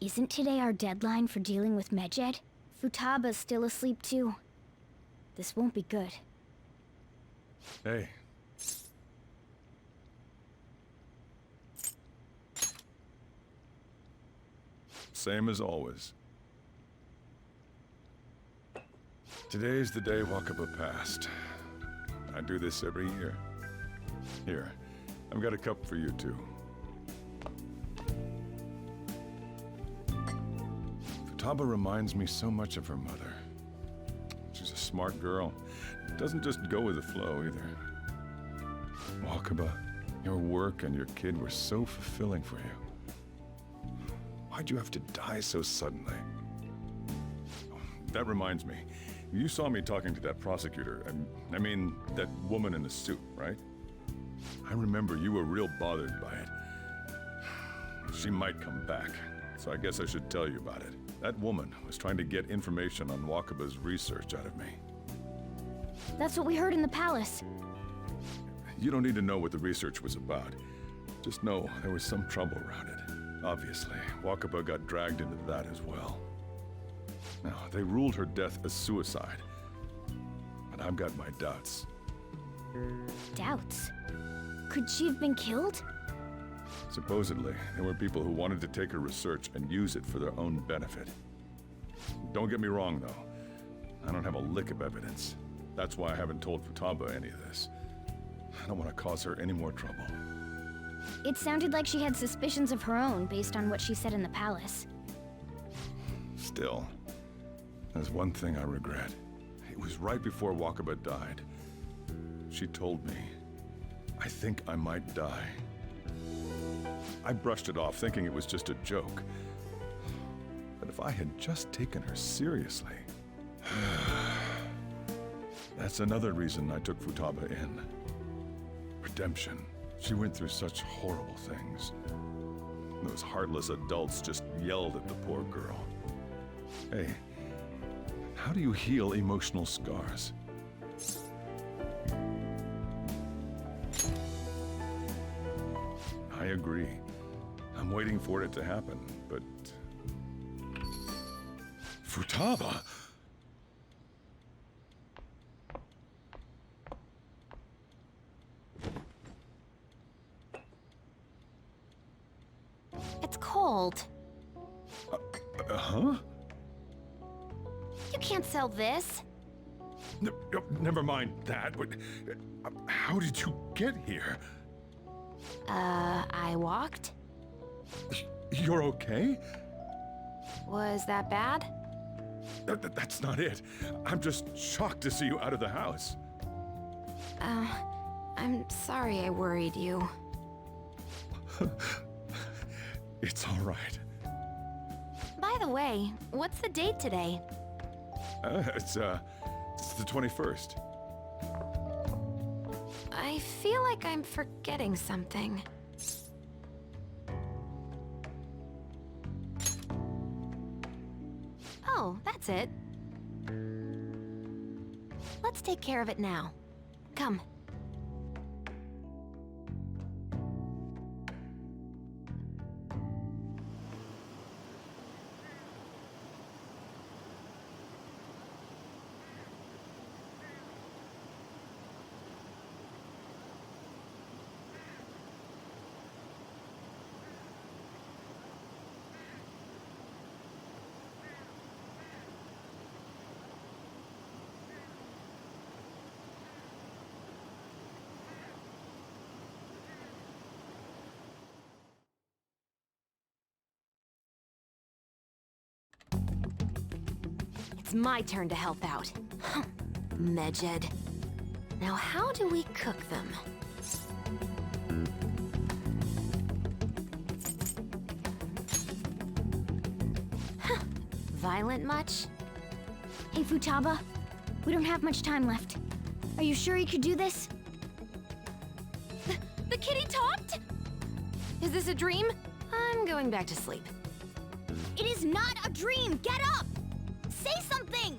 Isn't today our deadline for dealing with Medjed? Futaba's still asleep too. This won't be good. Hey. Same as always. Today's the day Wakaba passed. I do this every year. Here, I've got a cup for you too. Futaba reminds me so much of her mother. She's a smart girl. Doesn't just go with the flow either. Wakaba, your work and your kid were so fulfilling for you. Why'd you have to die so suddenly? Oh, that reminds me. You saw me talking to that prosecutor, and I mean, that woman in the suit, right? I remember you were real bothered by it. She might come back, so I guess I should tell you about it. That woman was trying to get information on Wakaba's research out of me. That's what we heard in the palace. You don't need to know what the research was about. Just know there was some trouble around it. Obviously, Wakaba got dragged into that as well. Now, they ruled her death as suicide. But I've got my doubts. Doubts? Could she have been killed? Supposedly, there were people who wanted to take her research and use it for their own benefit. Don't get me wrong, though. I don't have a lick of evidence. That's why I haven't told Futaba any of this. I don't want to cause her any more trouble. It sounded like she had suspicions of her own based on what she said in the palace. Still, there's one thing I regret. It was right before Wakaba died. She told me, I think I might die. I brushed it off, thinking it was just a joke. But if I had just taken her seriously... That's another reason I took Futaba in. Redemption. She went through such horrible things. Those heartless adults just yelled at the poor girl. Hey, how do you heal emotional scars? I agree. I'm waiting for it to happen, but... Futaba! It's cold. Huh? You can't sell this. Never mind that. How did you get here? I walked? You're okay? Was that bad? That's not it. I'm just shocked to see you out of the house. I'm sorry I worried you. It's all right. By the way, what's the date today? It's the 21st. I feel like I'm forgetting something. Oh, that's it. Let's take care of it now. Come. It's my turn to help out. Medjed. Now how do we cook them? Violent much? Hey, Futaba. We don't have much time left. Are you sure you could do this? The kitty talked? Is this a dream? I'm going back to sleep. It is not a dream! Get up! Say something!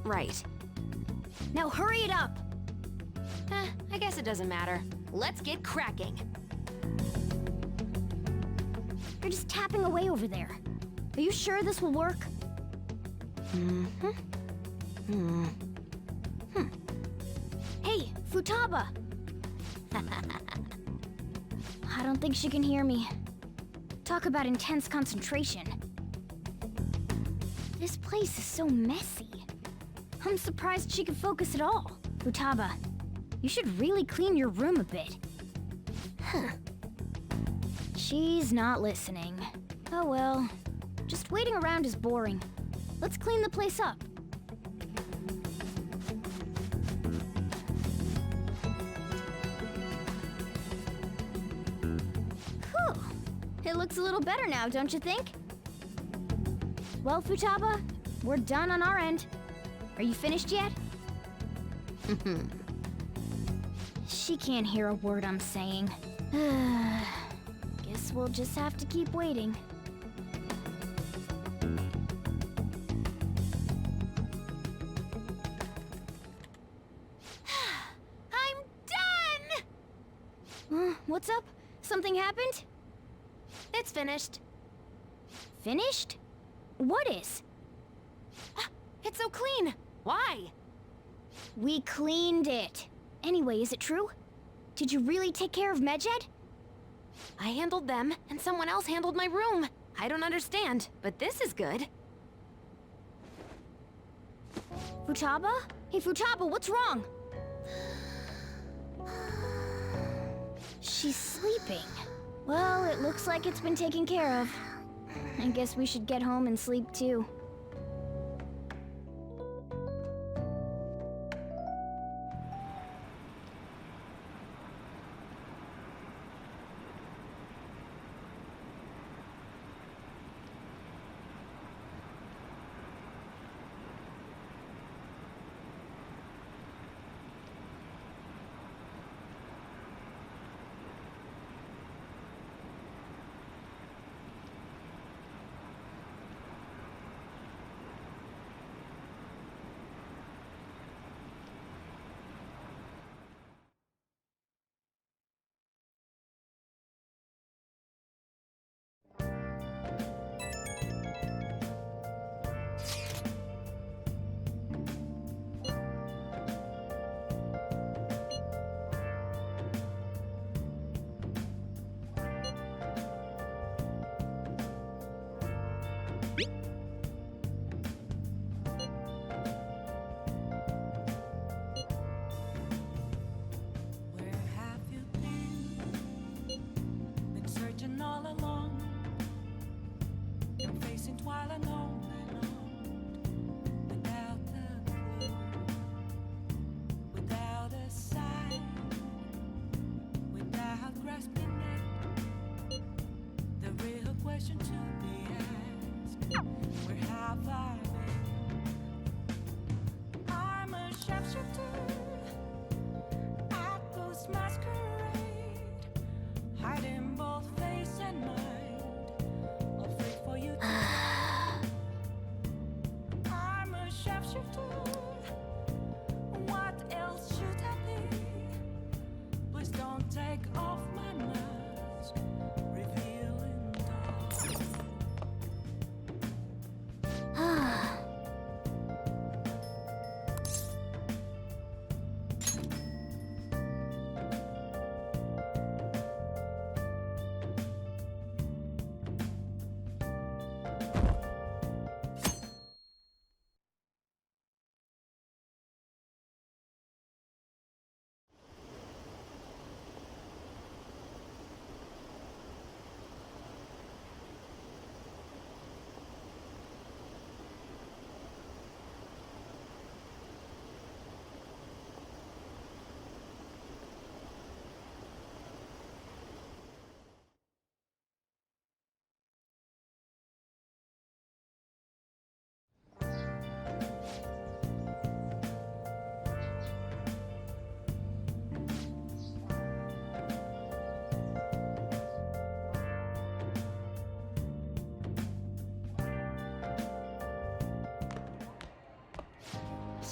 Right. Now hurry it up! I guess it doesn't matter. Let's get cracking. You're just tapping away over there. Are you sure this will work? Hey, Futaba! I don't think she can hear me. Talk about intense concentration. This place is so messy. I'm surprised she can focus at all. Futaba, you should really clean your room a bit. She's not listening. Oh well. Just waiting around is boring. Let's clean the place up. Whew. It looks a little better now, don't you think? Well, Futaba, we're done on our end. Are you finished yet? She can't hear a word I'm saying. Guess we'll just have to keep waiting. I'm done! What's up? Something happened? It's finished. Finished? What is? It's so clean. Why? We cleaned it. Anyway, is it true? Did you really take care of Medjed? I handled them, and someone else handled my room. I don't understand, but this is good. Futaba? Hey, Futaba, what's wrong? She's sleeping. Well, it looks like it's been taken care of. I guess we should get home and sleep too.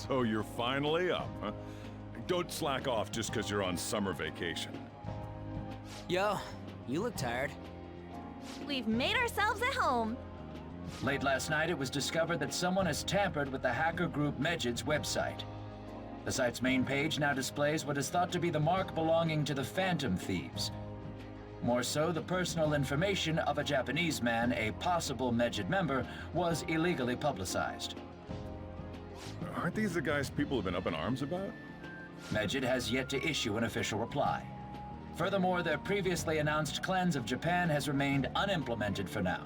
So you're finally up, huh? Don't slack off just because you're on summer vacation. Yo, you look tired. We've made ourselves at home. Late last night, it was discovered that someone has tampered with the hacker group Medjed's website. The site's main page now displays what is thought to be the mark belonging to the Phantom Thieves. More so, the personal information of a Japanese man, a possible Medjed member, was illegally publicized. Aren't these the guys people have been up in arms about? Medjed has yet to issue an official reply. Furthermore, their previously announced cleanse of Japan has remained unimplemented for now.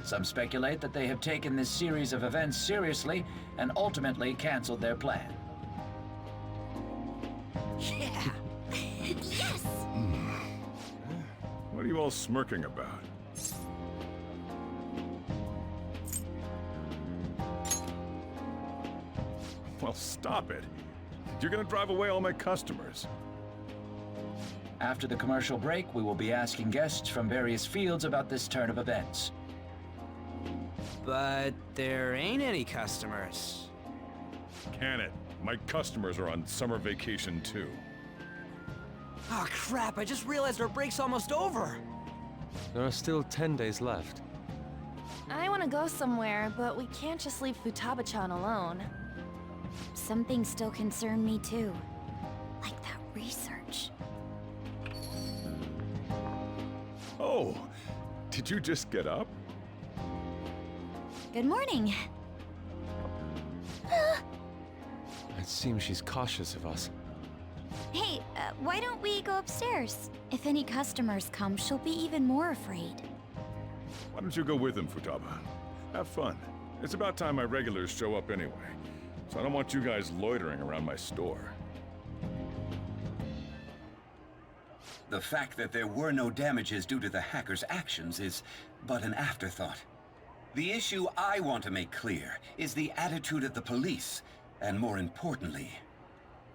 Some speculate that they have taken this series of events seriously and ultimately canceled their plan. Yeah! Yes! What are you all smirking about? Well, stop it. You're gonna drive away all my customers. After the commercial break, we will be asking guests from various fields about this turn of events. But there ain't any customers. Can it? My customers are on summer vacation too. Oh crap, I just realized our break's almost over. There are still 10 days left. I want to go somewhere, but we can't just leave Futaba-chan alone. Some things still concern me too. Like that research. Oh, did you just get up? Good morning. It seems she's cautious of us. Hey, why don't we go upstairs? If any customers come, she'll be even more afraid. Why don't you go with them, Futaba? Have fun. It's about time my regulars show up anyway, so I don't want you guys loitering around my store. The fact that there were no damages due to the hackers' actions is but an afterthought. The issue I want to make clear is the attitude of the police, and more importantly,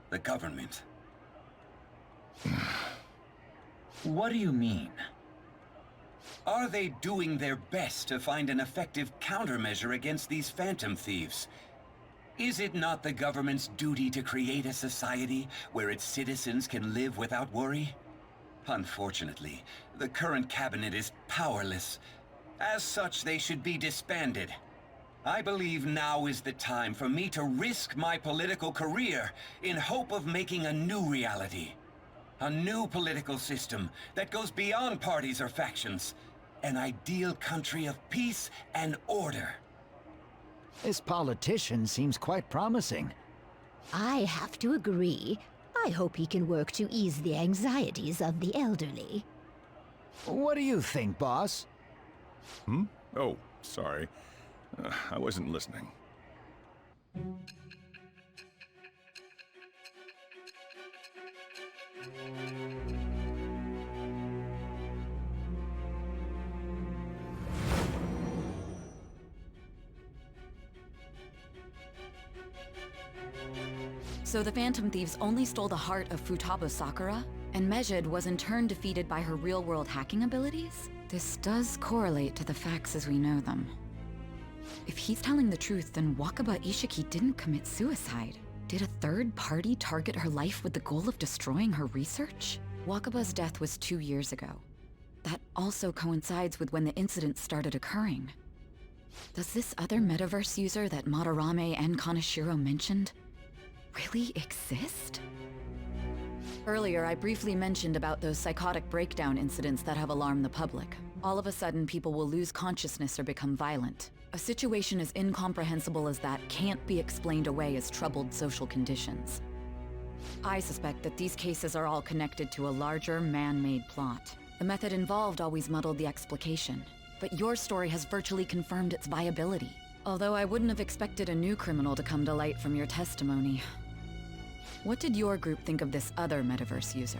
the government. What do you mean? Are they doing their best to find an effective countermeasure against these Phantom Thieves? Is it not the government's duty to create a society where its citizens can live without worry? Unfortunately, the current cabinet is powerless. As such, they should be disbanded. I believe now is the time for me to risk my political career in hope of making a new reality. A new political system that goes beyond parties or factions. An ideal country of peace and order. This politician seems quite promising. I have to agree. I hope he can work to ease the anxieties of the elderly. What do you think, boss? Hmm? Oh, sorry. I wasn't listening. So the Phantom Thieves only stole the heart of Futaba Sakura, and Medjed was in turn defeated by her real-world hacking abilities? This does correlate to the facts as we know them. If he's telling the truth, then Wakaba Ishiki didn't commit suicide. Did a third party target her life with the goal of destroying her research? Wakaba's death was 2 years ago. That also coincides with when the incident started occurring. Does this other metaverse user that Madarame and Kaneshiro mentioned really exist? Earlier, I briefly mentioned about those psychotic breakdown incidents that have alarmed the public. All of a sudden, people will lose consciousness or become violent. A situation as incomprehensible as that can't be explained away as troubled social conditions. I suspect that these cases are all connected to a larger, man-made plot. The method involved always muddled the explication, but your story has virtually confirmed its viability. Although I wouldn't have expected a new criminal to come to light from your testimony. What did your group think of this other metaverse user?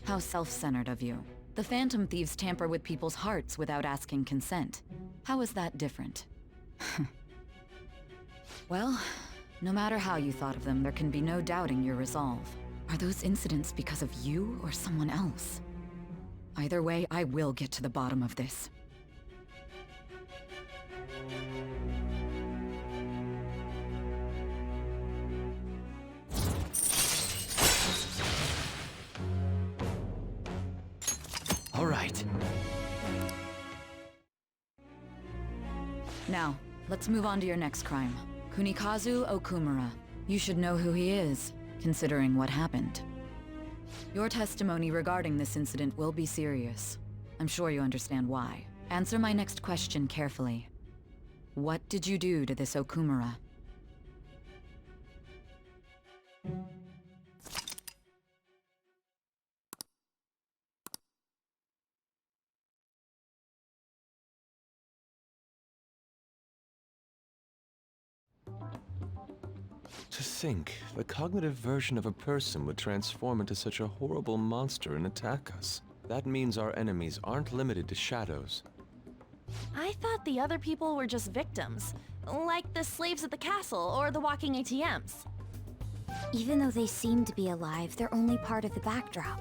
How self-centered of you. The Phantom Thieves tamper with people's hearts without asking consent. How is that different? Well, no matter how you thought of them, there can be no doubting your resolve. Are those incidents because of you or someone else? Either way, I will get to the bottom of this. Now, let's move on to your next crime. Kunikazu Okumura. You should know who he is, considering what happened. Your testimony regarding this incident will be serious. I'm sure you understand why. Answer my next question carefully. What did you do to this Okumura? To think, the cognitive version of a person would transform into such a horrible monster and attack us. That means our enemies aren't limited to shadows. I thought the other people were just victims, like the slaves at the castle or the walking ATMs. Even though they seem to be alive, they're only part of the backdrop.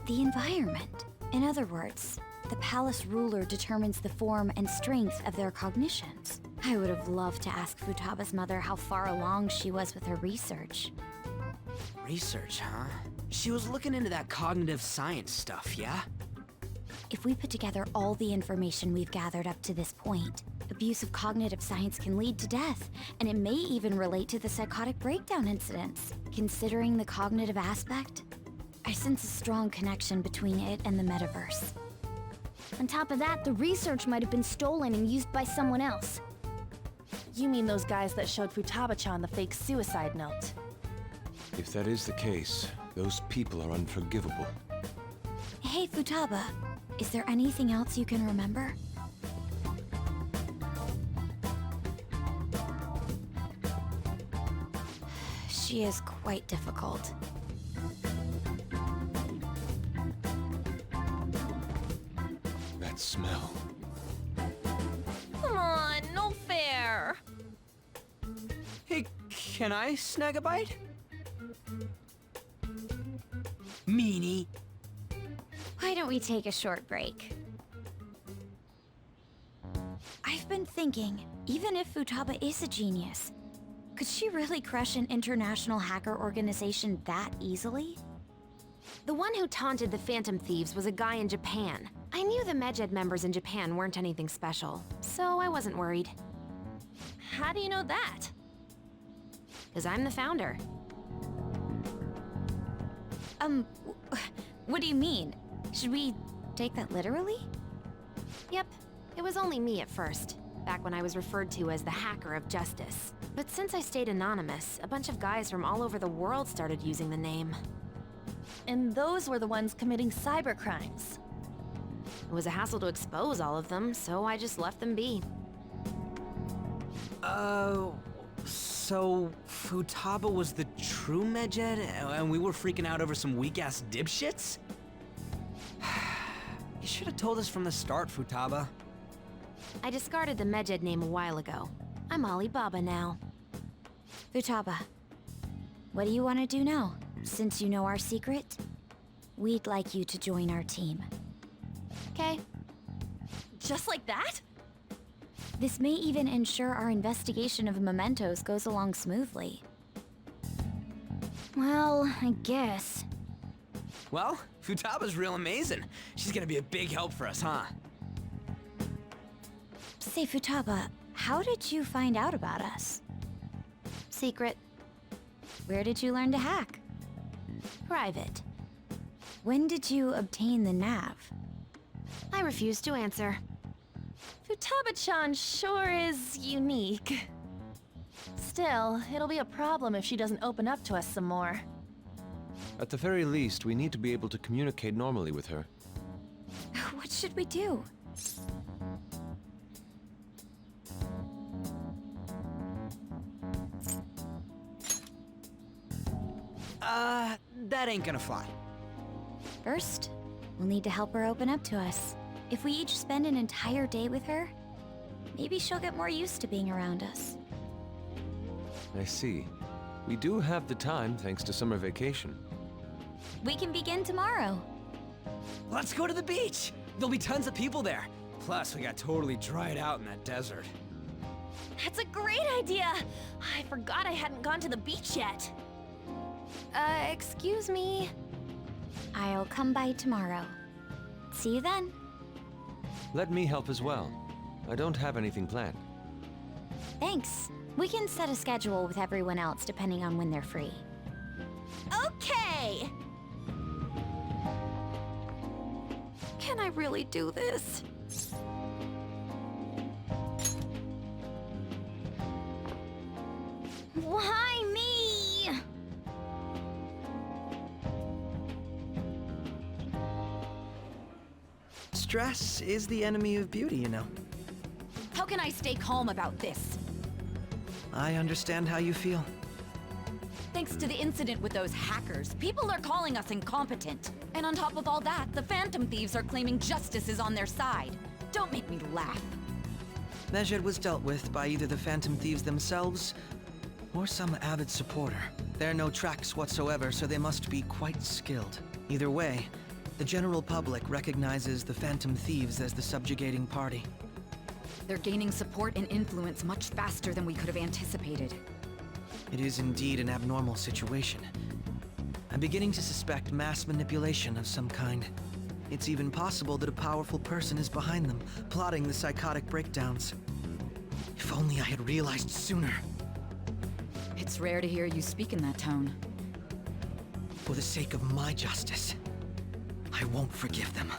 The environment. In other words, the palace ruler determines the form and strength of their cognitions. I would have loved to ask Futaba's mother how far along she was with her research. Research, huh? She was looking into that cognitive science stuff, yeah? If we put together all the information we've gathered up to this point, abuse of cognitive science can lead to death, and it may even relate to the psychotic breakdown incidents. Considering the cognitive aspect, I sense a strong connection between it and the metaverse. On top of that, the research might have been stolen and used by someone else. You mean those guys that showed Futaba-chan the fake suicide note? If that is the case, those people are unforgivable. Hey, Futaba, is there anything else you can remember? She is quite difficult. That smell. Come on, no fair. Hey, can I snag a bite? Meanie. Why don't we take a short break? I've been thinking, even if Futaba is a genius, could she really crush an international hacker organization that easily? The one who taunted the Phantom Thieves was a guy in Japan. I knew the Medjed members in Japan weren't anything special, so I wasn't worried. How do you know that? Because I'm the founder. What do you mean? Should we take that literally? Yep, it was only me at first, back when I was referred to as the Hacker of Justice. But since I stayed anonymous, a bunch of guys from all over the world started using the name. And those were the ones committing cybercrimes. It was a hassle to expose all of them, so I just left them be. So Futaba was the true Medjed, and we were freaking out over some weak-ass dipshits? You should have told us from the start, Futaba. I discarded the Medjed name a while ago. I'm Alibaba now. Futaba, what do you want to do now? Since you know our secret, we'd like you to join our team. Okay. Just like that? This may even ensure our investigation of mementos goes along smoothly. Well, I guess. Well, Futaba's real amazing. She's gonna be a big help for us, huh? Say, Futaba, how did you find out about us? Secret. Where did you learn to hack? Private. When did you obtain the nav? I refuse to answer. Futaba-chan sure is unique. Still, it'll be a problem if she doesn't open up to us some more. At the very least, we need to be able to communicate normally with her. What should we do? That ain't gonna fly. First, we'll need to help her open up to us. If we each spend an entire day with her, maybe she'll get more used to being around us. I see. We do have the time thanks to summer vacation. We can begin tomorrow. Let's go to the beach! There'll be tons of people there. Plus, we got totally dried out in that desert. That's a great idea! I forgot I hadn't gone to the beach yet. Excuse me? I'll come by tomorrow. See you then. Let me help as well. I don't have anything planned. Thanks. We can set a schedule with everyone else depending on when they're free. Okay! Can I really do this? Why me? Stress is the enemy of beauty, you know. How can I stay calm about this? I understand how you feel. Thanks to the incident with those hackers, people are calling us incompetent. And on top of all that, the Phantom Thieves are claiming justice is on their side. Don't make me laugh. Medjed was dealt with by either the Phantom Thieves themselves or some avid supporter. There are no tracks whatsoever, so they must be quite skilled. Either way, the general public recognizes the Phantom Thieves as the subjugating party. They're gaining support and influence much faster than we could have anticipated. It is indeed an abnormal situation. I'm beginning to suspect mass manipulation of some kind. It's even possible that a powerful person is behind them, plotting the psychotic breakdowns. If only I had realized sooner. It's rare to hear you speak in that tone. For the sake of my justice, I won't forgive them.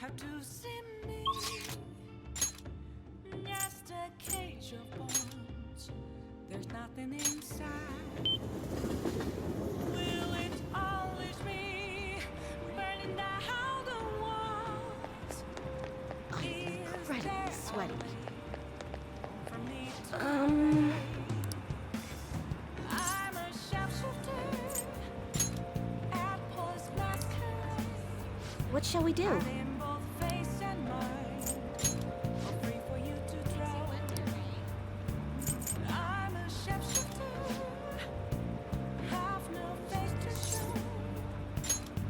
How to see me? Just a cage of bones. There's nothing inside. Will it always be burning down the walls? I'm incredibly sweaty. What shall we do? In both face and mind, are free for you to draw. I'm a shapeshifter, have no face to show.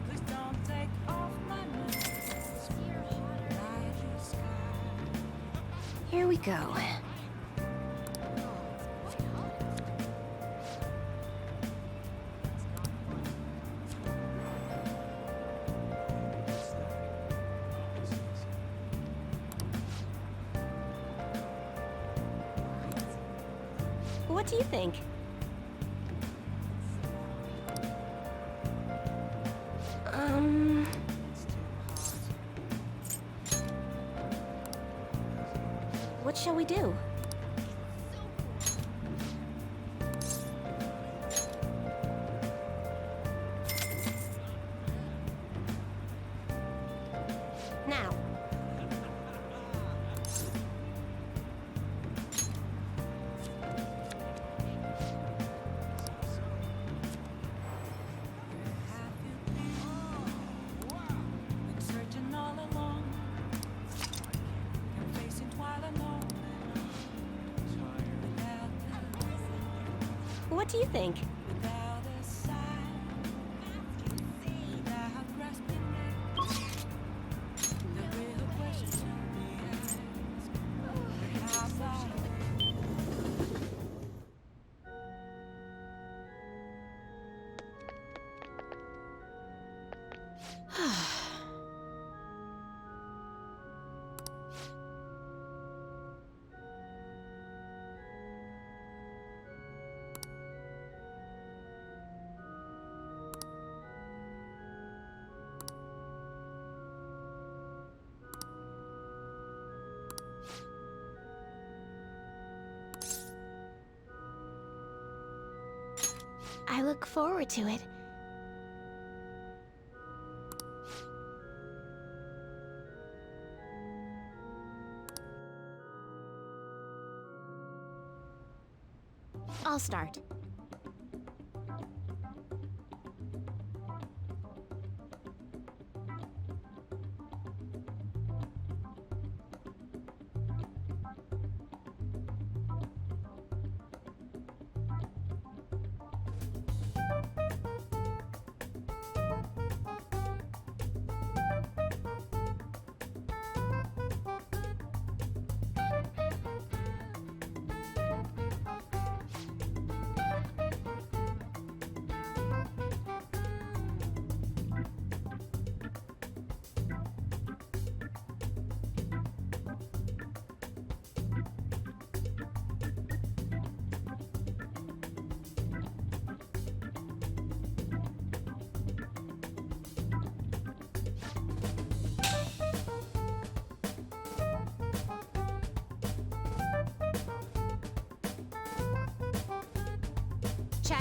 Please don't take off my mask. Light the sky. Here we go. What do you think? What shall we do? Now. Been searching all along, and facing twilight alone. What do you think? Without a sign, without grasping it, the real question to be asked: how far? I look forward to it. I'll start. Check.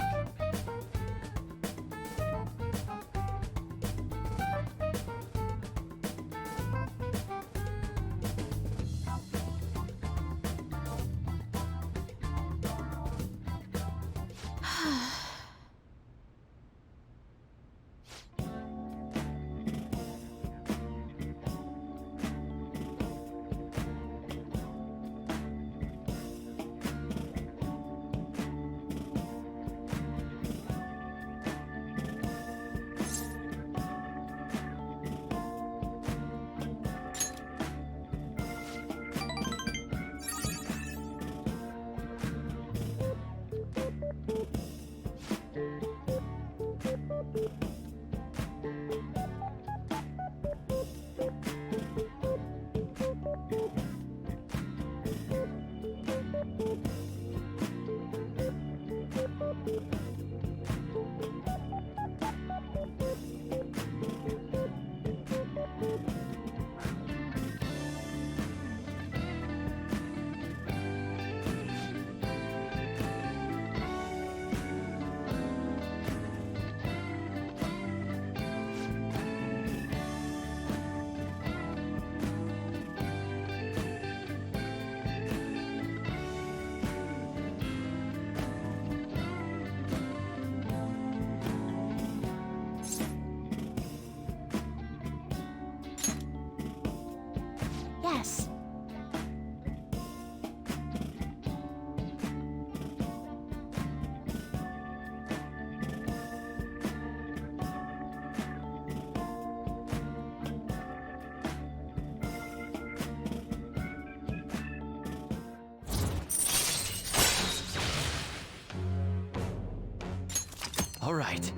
All right.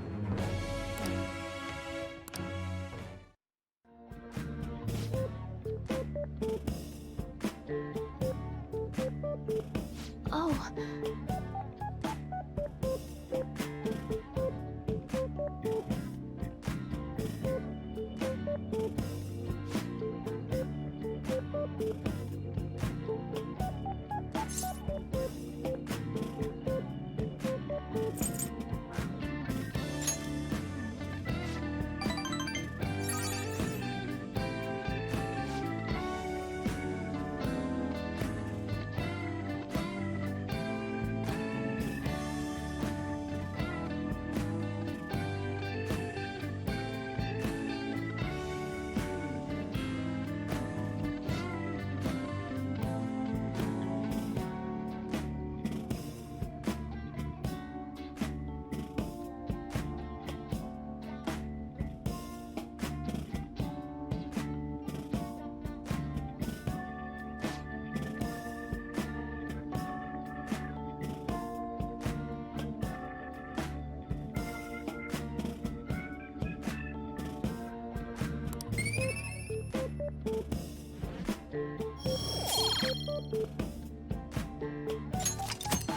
Oh.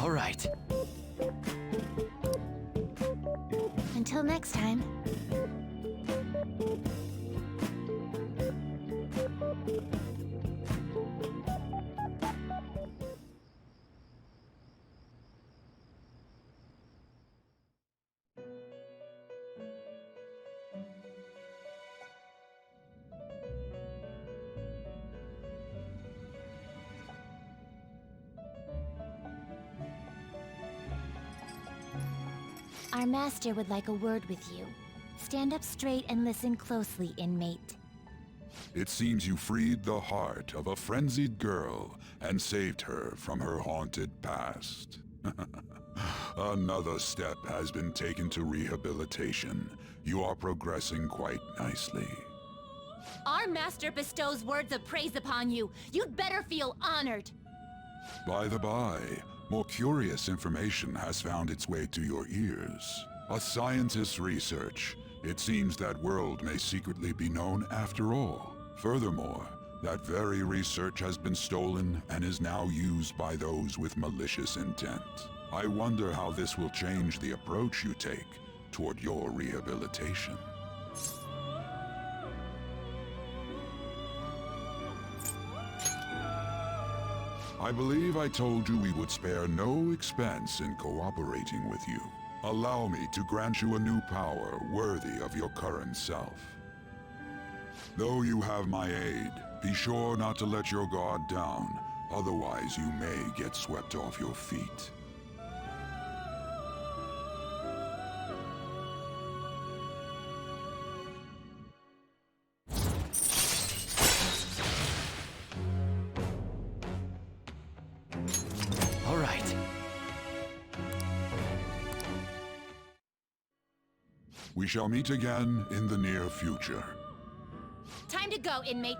All right. Until next time. Our master would like a word with you. Stand up straight and listen closely, inmate. It seems you freed the heart of a frenzied girl and saved her from her haunted past. Another step has been taken to rehabilitation. You are progressing quite nicely. Our master bestows words of praise upon you. You'd better feel honored. By the by, more curious information has found its way to your ears. A scientist's research. It seems that world may secretly be known after all. Furthermore, that very research has been stolen and is now used by those with malicious intent. I wonder how this will change the approach you take toward your rehabilitation. I believe I told you we would spare no expense in cooperating with you. Allow me to grant you a new power worthy of your current self. Though you have my aid, be sure not to let your guard down, otherwise you may get swept off your feet. All right. We shall meet again in the near future. Time to go, inmate.